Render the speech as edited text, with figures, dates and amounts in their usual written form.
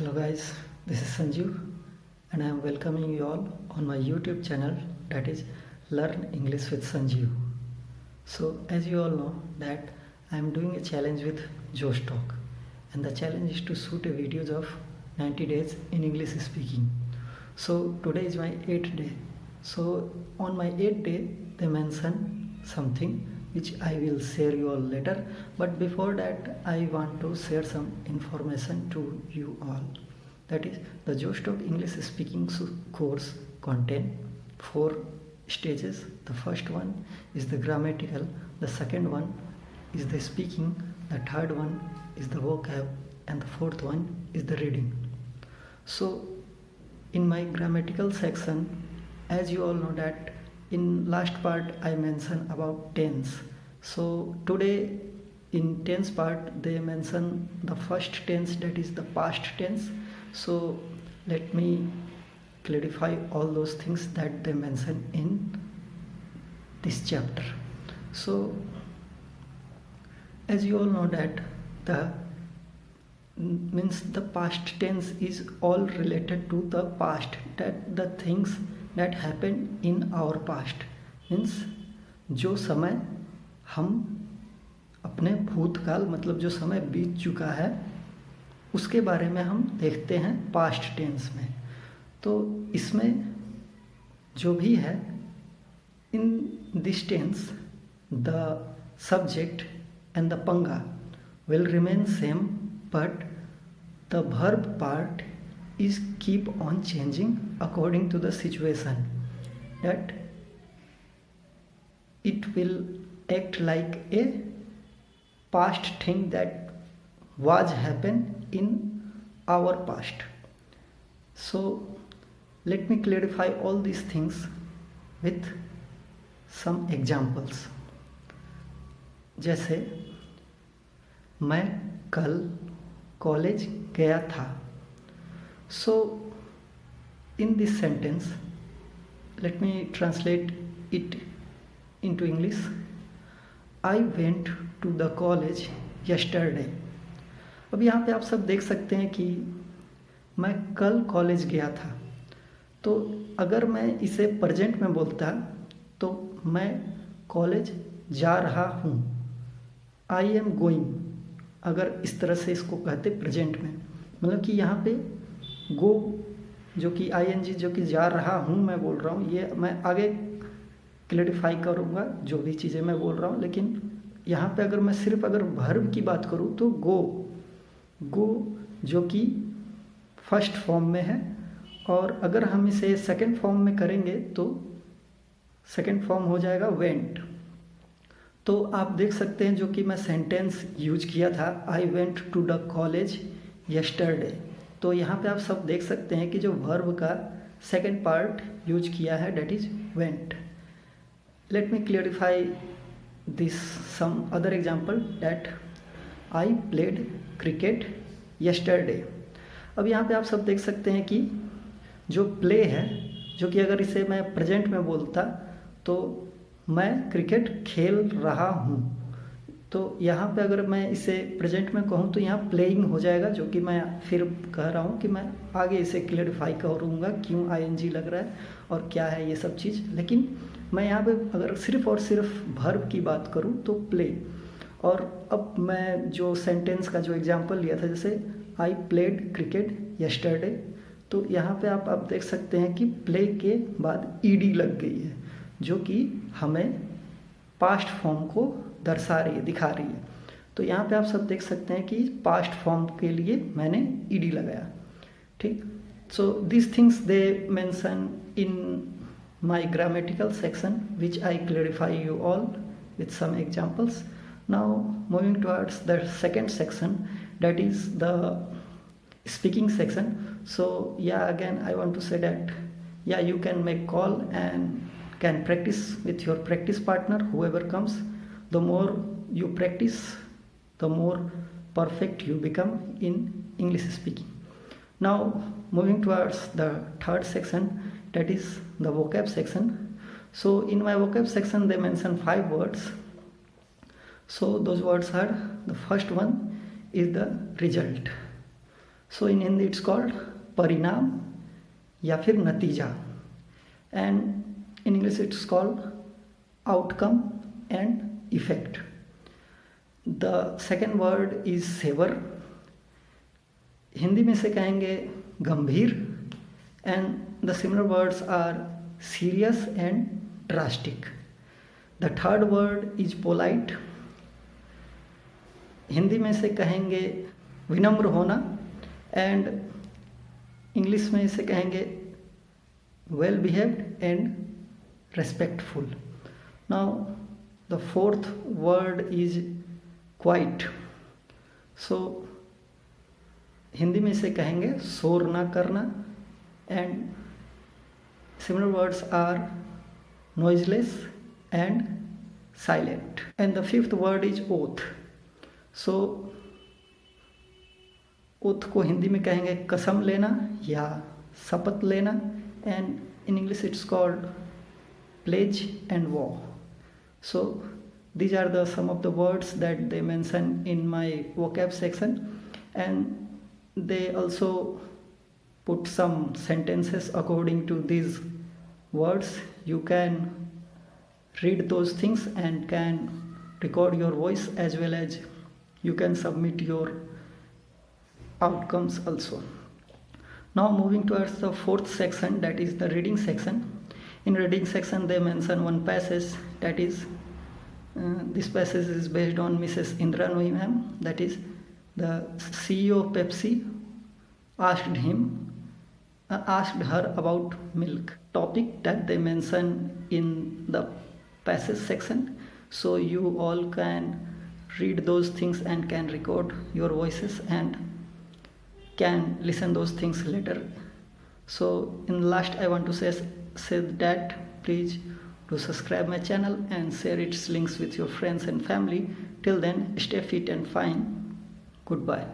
Hello guys, this is Sanjeev and I am welcoming you all on my YouTube channel, that is Learn English with Sanjeev. So as you all know that I am doing a challenge with Josh Talk, and the challenge is to shoot a videos of 90 days in English speaking. So today is my 8th day. So on my 8th day they mention something which I will share you all later, but before that I want to share some information to you all. That is, the Josh Talk English speaking course contain 4 stages. The first one is the grammatical, the second one is the speaking, the third one is the vocab, and the fourth one is the reading. So in my grammatical section, as you all know that in last part I mentioned about tense. So today in tense part they mention the first tense, that is the past tense. So let me clarify all those things that they mention in this chapter. So as you all know that the past tense is all related to the past, that the things that happened in our past, means जो समय हम अपने भूतकाल मतलब जो समय बीत चुका है उसके बारे में हम देखते हैं पास्ट टेंस में. तो इसमें जो भी है in this tense the subject and the पंगा will remain same, but the verb part is keep on changing according to the situation, that it will act like a past thing that was happened in our past. So let me clarify all these things with some examples. जैसे मैं कल college गया था. So in this sentence let me translate it into English. I went to the college yesterday. अब यहाँ पे आप सब देख सकते हैं कि मैं कल कॉलेज गया था. तो अगर मैं इसे प्रेजेंट में बोलता तो मैं कॉलेज जा रहा हूँ, आई एम गोइंग. अगर इस तरह से इसको कहते प्रेजेंट में, मतलब कि यहाँ पे गो जो कि आई एन जी जो कि जा रहा हूँ मैं बोल रहा हूँ, ये मैं आगे क्लैरिफाई करूँगा जो भी चीज़ें मैं बोल रहा हूँ. लेकिन यहाँ पे अगर मैं सिर्फ अगर वर्ब की बात करूँ तो गो जो कि फर्स्ट फॉर्म में है, और अगर हम इसे सेकंड फॉर्म में करेंगे तो सेकंड फॉर्म हो जाएगा वेंट. तो आप देख सकते हैं जो कि मैं सेंटेंस यूज किया था, I went to the college yesterday. तो यहाँ पे आप सब देख सकते हैं कि जो वर्ब का सेकंड पार्ट यूज किया है that is went. Let me clarify this some other example, that I played cricket yesterday. अब यहाँ पे आप सब देख सकते हैं कि जो प्ले है, जो कि अगर इसे मैं प्रेजेंट में बोलता तो मैं क्रिकेट खेल रहा हूँ. तो यहाँ पे अगर मैं इसे प्रेजेंट में कहूँ तो यहाँ प्लेइंग हो जाएगा, जो कि मैं फिर कह रहा हूँ कि मैं आगे इसे क्लियरिफाई करूँगा क्यों आईएनजी लग रहा है और क्या है ये सब चीज़. लेकिन मैं यहाँ पे अगर सिर्फ और सिर्फ वर्ब की बात करूँ तो प्ले. और अब मैं जो सेंटेंस का जो एग्जांपल लिया था, जैसे आई प्लेड क्रिकेट यस्टरडे, तो यहाँ पे आप देख सकते हैं कि प्ले के बाद ईडी लग गई है, जो कि हमें पास्ट फॉर्म को दर्शा रही है, दिखा रही है. तो यहाँ पे आप सब देख सकते हैं कि पास्ट फॉर्म के लिए मैंने ईडी लगाया. ठीक. So this things they mention in my grammatical section, which I clarify you all with some examples. Now moving towards the second section, that is the speaking section. So yeah, again I want to say that yeah, you can make call and can practice with your practice partner, whoever comes. The more you practice, the more perfect you become in English speaking. Now moving towards the third section, that is the vocab section. So in my vocab section they mention 5 words. So those words are, the first one is the result. So in Hindi it's called परिणाम या फिर नतीजा, and in English it's called outcome and effect. The second word is saver. Hindi में से कहेंगे गंभीर, and the similar words are serious and drastic. The third word is polite. Hindi में से कहेंगे विनम्र होना, एंड इंग्लिश में इसे कहेंगे well behaved and respectful. Now the fourth word is quiet. So Hindi में इसे कहेंगे शोर ना करना, and similar words are noiseless and silent. And the fifth word is oath. So oath को हिंदी में कहेंगे कसम लेना या शपथ लेना, and in English it's called pledge and vow. So these are the some of the words that they mention in my vocab section, and they also put some sentences according to these words. You can read those things and can record your voice, as well as you can submit your outcomes also. Now moving towards the fourth section, that is the reading section. In reading section they mention one passage, that is this passage is based on Mrs. Indra Nooyi ma'am. That is, the CEO of Pepsi asked her about milk, topic that they mention in the passage section. So you all can read those things and can record your voices and can listen those things later. So in last I want to say that please do subscribe my channel and share its links with your friends and family. Till then, stay fit and fine. Goodbye.